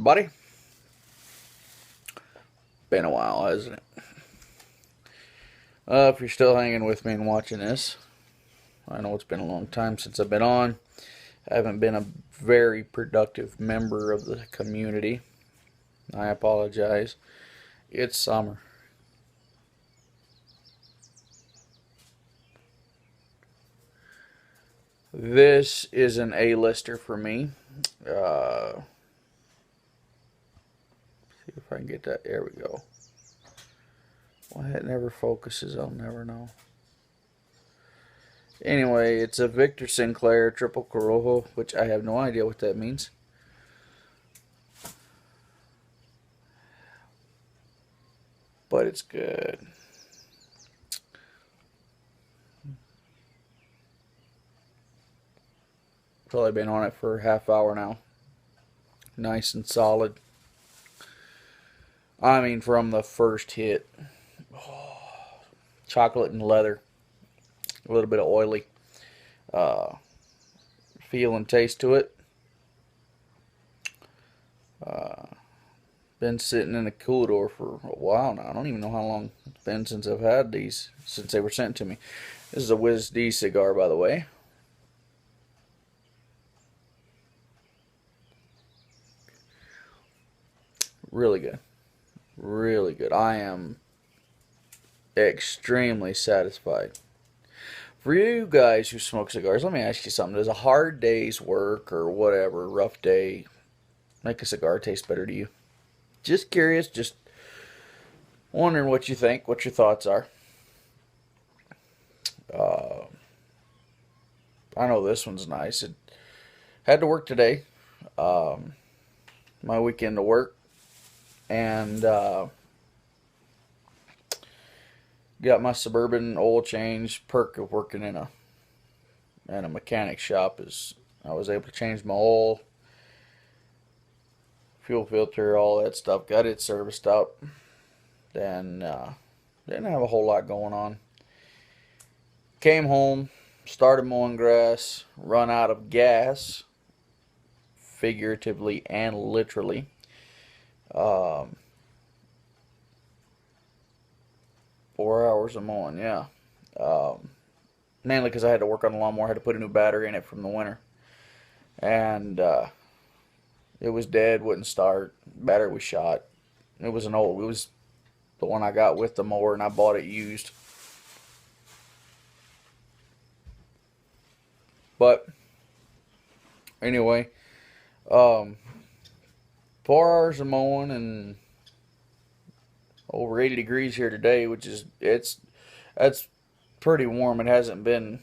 everybody. Been a while, hasn't it? If you're still hanging with me and watching this, I know it's been a long time since I've been on. I haven't been a very productive member of the community. I apologize. It's summer. This is an A-lister for me. See if I can get that. There we go. Why it never focuses, I'll never know. Anyway, it's a Victor Sinclair Triple Corojo, which I have no idea what that means. But it's good. Probably been on it for a half hour now. Nice and solid. I mean, from the first hit. Oh, chocolate and leather. A little bit of oily feel and taste to it. Been sitting in the cooler for a while now. I don't even know how long it's been since I've had these, since they were sent to me. This is a Wiz D cigar, by the way. Really good. Really good. I am extremely satisfied. For you guys who smoke cigars, let me ask you something. Does a hard day's work or whatever, rough day, make a cigar taste better to you? Just curious, just wondering what you think, what your thoughts are. I know this one's nice. It had to work today. My weekend to work. And got my Suburban oil change. Perk of working in a mechanic shop is I was able to change my oil, fuel filter, all that stuff. Got it serviced out. Then didn't have a whole lot going on. Came home, started mowing grass, run out of gas, figuratively and literally. 4 hours of mowing, yeah. Mainly because I had to work on the lawnmower. I had to put a new battery in it from the winter. And it was dead, wouldn't start. Battery was shot. It was it was the one I got with the mower, and I bought it used. But anyway, 4 hours of mowing and over 80 degrees here today, which is that's pretty warm. It hasn't been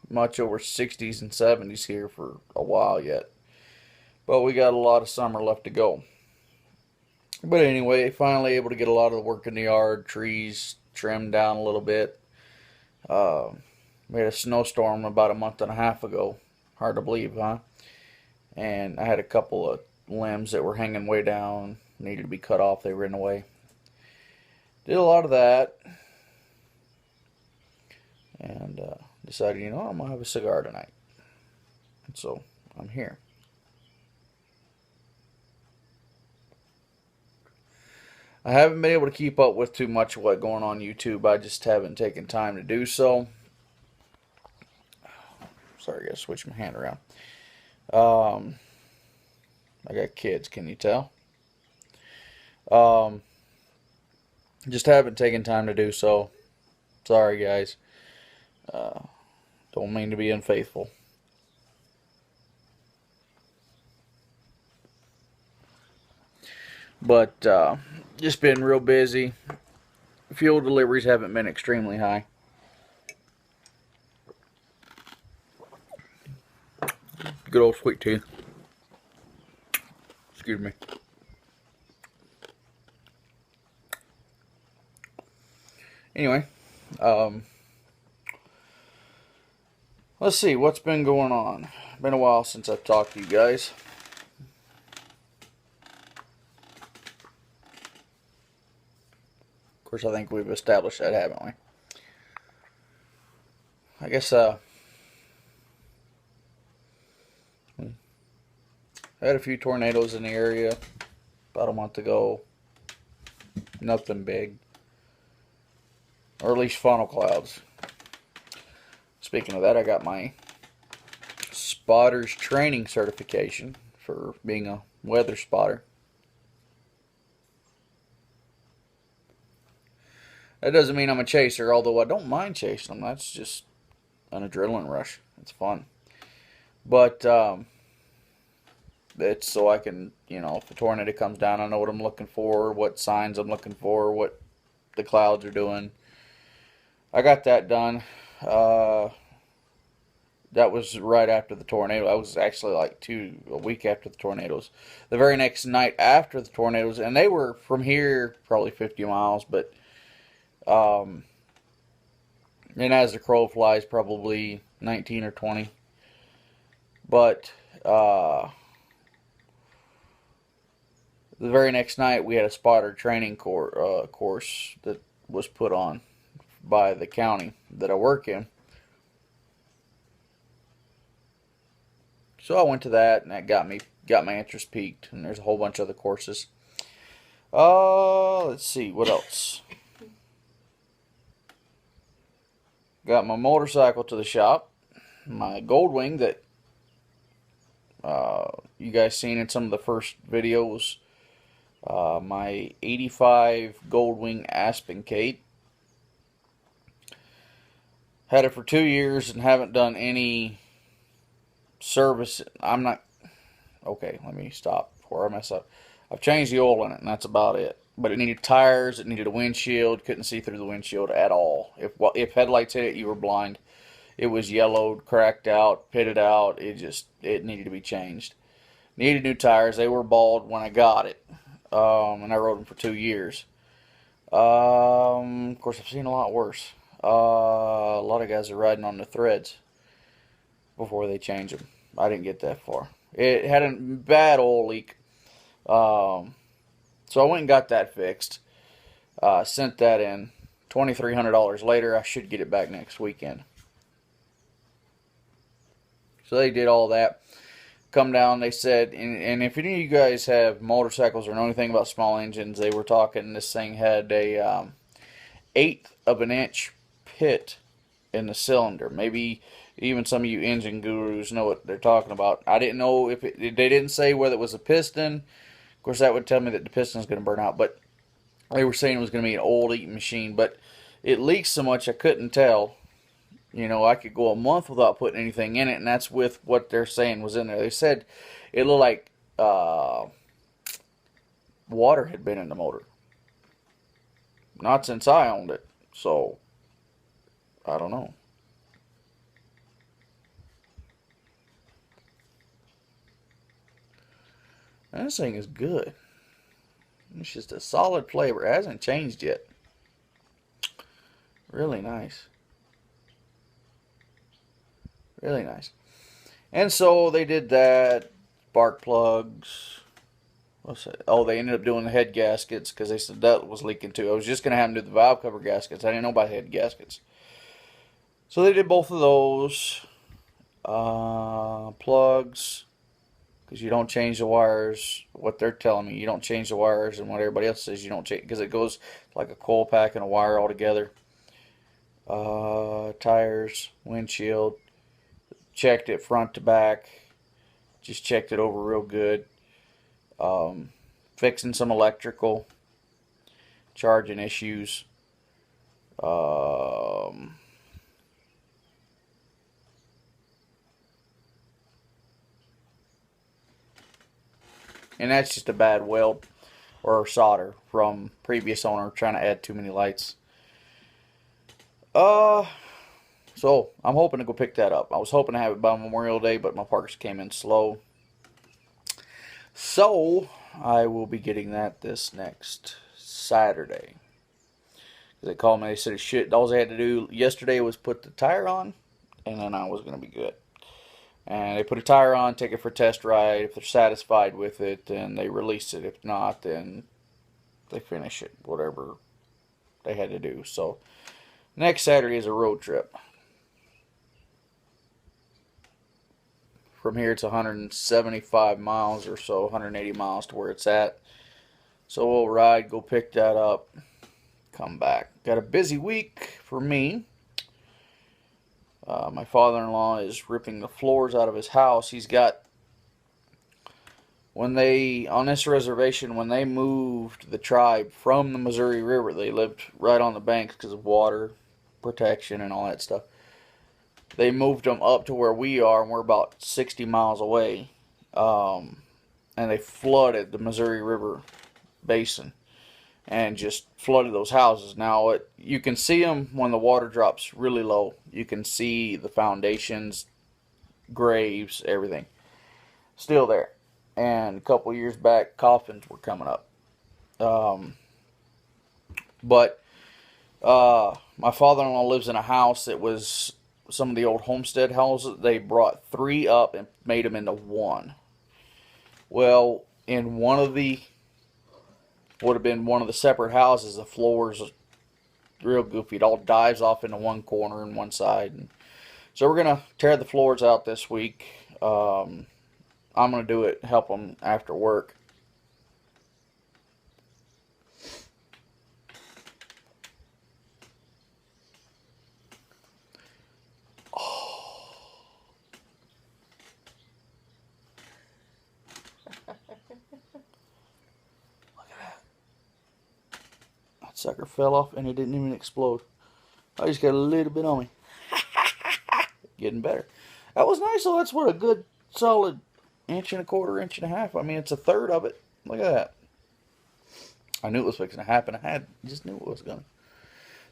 much over 60s and 70s here for a while yet. But we got a lot of summer left to go. But anyway, finally able to get a lot of the work in the yard, trees trimmed down a little bit. We had a snowstorm about a month and a half ago. Hard to believe, huh? And I had a couple of limbs that were hanging way down, needed to be cut off. They were in the way. Did a lot of that. And decided, I'm going to have a cigar tonight. And so I'm here. I haven't been able to keep up with too much of what's going on YouTube. I just haven't taken time to do so. Sorry, I gotta switch my hand around. I got kids, can you tell? Just haven't taken time to do so. Sorry, guys. Don't mean to be unfaithful. But just been real busy. Fuel deliveries haven't been extremely high. Good old sweet tea. Excuse me. Anyway, let's see what's been going on. Been a while since I've talked to you guys. Of course, I think we've established that, haven't we? I guess I had a few tornadoes in the area. about a month ago. Nothing big. Or at least funnel clouds. Speaking of that, I got my spotter's training certification for being a weather spotter. That doesn't mean I'm a chaser, although I don't mind chasing them. That's just an adrenaline rush. It's fun. But it's so I can, if a tornado comes down, I know what I'm looking for, what signs I'm looking for, what the clouds are doing. I got that done. That was right after the tornado. I was actually like a week after the tornadoes. The very next night after the tornadoes, and they were from here probably 50 miles, but and as the crow flies, probably 19 or 20. But the very next night, we had a spotter training course that was put on by the county that I work in. So I went to that, and that got my interest piqued. And there's a whole bunch of other courses. Let's see what else. Got my motorcycle to the shop, my Goldwing that you guys seen in some of the first videos. My 85 Goldwing Aspen Kate. Had it for 2 years and haven't done any service. Okay, let me stop before I mess up. I've changed the oil in it, and that's about it. But it needed tires, it needed a windshield, couldn't see through the windshield at all. If headlights hit it, you were blind. It was yellowed, cracked out, pitted out. It needed to be changed. Needed new tires. They were bald when I got it. And I rode them for 2 years. Of course, I've seen a lot worse. A lot of guys are riding on the threads before they change them. I didn't get that far. It had a bad oil leak. So I went and got that fixed. Sent that in. $2,300 later, I should get it back next weekend. So they did all that. Come down, they said, and if any of you guys have motorcycles or know anything about small engines, they were talking, this thing had a 1/8 of an inch pit in the cylinder. Maybe even some of you engine gurus know what they're talking about. I didn't know if they didn't say whether it was a piston. Of course, that would tell me that the piston's going to burn out, but they were saying it was going to be an old eating machine, but it leaks so much I couldn't tell. I could go a month without putting anything in it, and that's with what they're saying was in there. They said it looked like water had been in the motor. Not since I owned it, so I don't know. And this thing is good. It's just a solid flavor. It hasn't changed yet. Really nice. Really nice. And so they did that. Spark plugs. What's that? Oh, they ended up doing the head gaskets because they said that was leaking too. I was just going to have them do the valve cover gaskets. I didn't know about head gaskets. So they did both of those. Plugs. Because you don't change the wires. What they're telling me, you don't change the wires, and what everybody else says you don't change, because it goes like a coil pack and a wire all together. Tires, windshield. Checked it front to back. Just checked it over real good. Fixing some electrical. Charging issues. And that's just a bad weld or solder from previous owner trying to add too many lights. So I'm hoping to go pick that up. I was hoping to have it by Memorial Day, but my parts came in slow. So I will be getting that this next Saturday. They called me. They said all they had to do yesterday was put the tire on, and then I was going to be good. And they put a tire on, take it for a test ride. If they're satisfied with it, then they release it. If not, then they finish it, whatever they had to do. So next Saturday is a road trip. From here it's 175 miles or so, 180 miles to where it's at. So we'll ride, go pick that up, come back. Got a busy week for me. My father-in-law is ripping the floors out of his house. He's got, on this reservation, when they moved the tribe from the Missouri River, they lived right on the banks because of water protection and all that stuff. They moved them up to where we are, and we're about 60 miles away. And they flooded the Missouri River basin and just flooded those houses. Now, you can see them when the water drops really low. You can see the foundations, graves, everything still there. And a couple years back, coffins were coming up. But my father-in-law lives in a house that was some of the old homestead houses. They brought 3 up and made them into 1. Well, in one of the, would have been one of the separate houses, the floor's real goofy. It all dives off into one corner and one side. And so we're going to tear the floors out this week. I'm going to do it, help them after work. Sucker fell off and it didn't even explode. I just got a little bit on me. Getting better. That was nice though. That's what a good solid 1.25 inches, 1.5 inches. I mean, it's a third of it. Look at that. I knew it was fixing to happen. I just knew it was going to.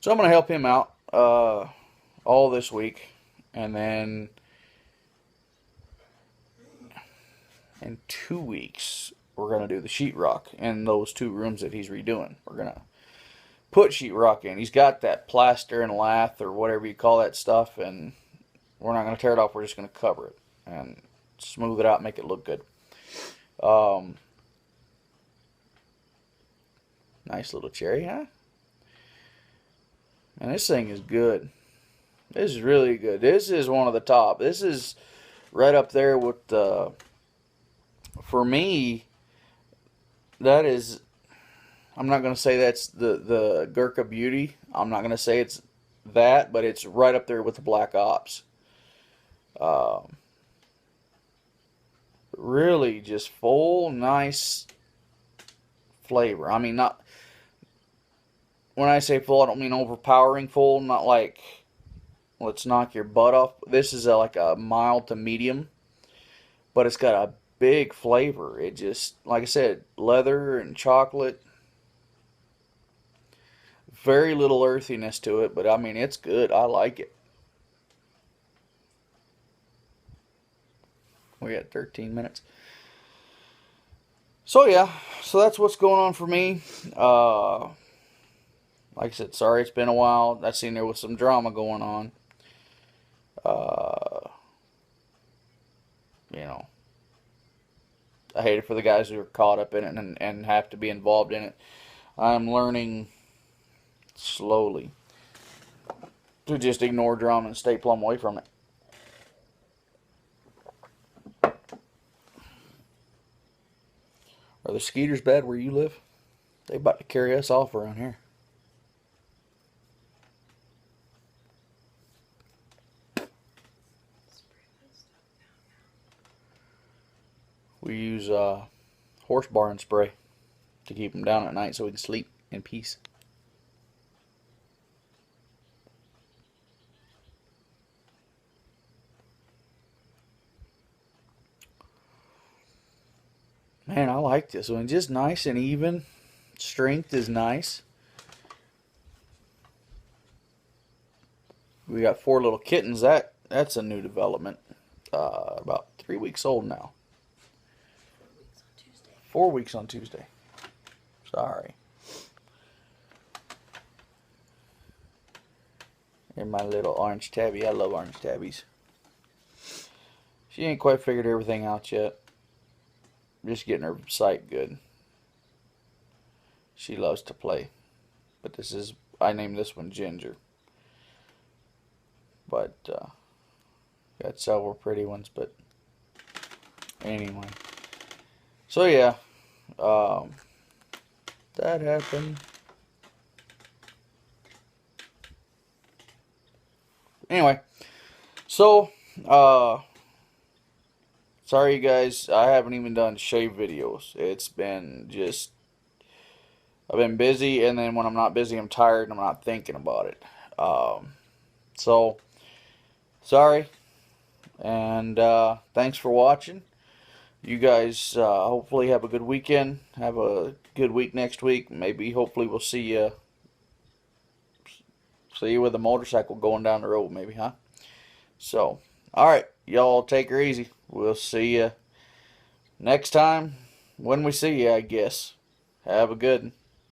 So I'm going to help him out all this week. And then in 2 weeks, we're going to do the sheetrock in those 2 rooms that he's redoing. We're going to put sheetrock in. He's got that plaster and lath or whatever you call that stuff, and we're not going to tear it off. We're just going to cover it and smooth it out, make it look good. Nice little cherry, huh? And this thing is good. This is really good. This is one of the top. This is right up there with the, for me, that is, I'm not going to say that's the Gurkha Beauty. I'm not going to say it's that, but it's right up there with the Black Ops. Really just full, nice flavor. I mean, not, when I say full, I don't mean overpowering full. Not like, let's knock your butt off. This is like a mild to medium, but it's got a big flavor. It just, like I said, leather and chocolate. Very little earthiness to it, but I mean, it's good. I like it. We got 13 minutes. So yeah, so that's what's going on for me. Like I said, sorry it's been a while. I seen there was some drama going on. You know, I hate it for the guys who are caught up in it and have to be involved in it. I'm learning slowly to just ignore drama and stay plumb away from it. Are the skeeters bad where you live? They about to carry us off around here. We use horse barn spray to keep them down at night so we can sleep in peace. Man, I like this one. Just nice and even. Strength is nice. We got 4 little kittens. That's a new development. About 3 weeks old now. 4 weeks on Tuesday. Sorry. And my little orange tabby. I love orange tabbies. She ain't quite figured everything out yet. Just getting her sight good. She loves to play. But I named this one Ginger. But, got several pretty ones, but anyway. So yeah, that happen? Anyway, so, sorry you guys, I haven't even done shave videos. It's been just, I've been busy, and then when I'm not busy, I'm tired and I'm not thinking about it. So, sorry, and thanks for watching. You guys hopefully have a good weekend. Have a good week next week. Maybe, hopefully, we'll see you with a motorcycle going down the road, maybe, huh? So, alright, y'all take her easy. We'll see you next time when we see you, I guess. Have a good one.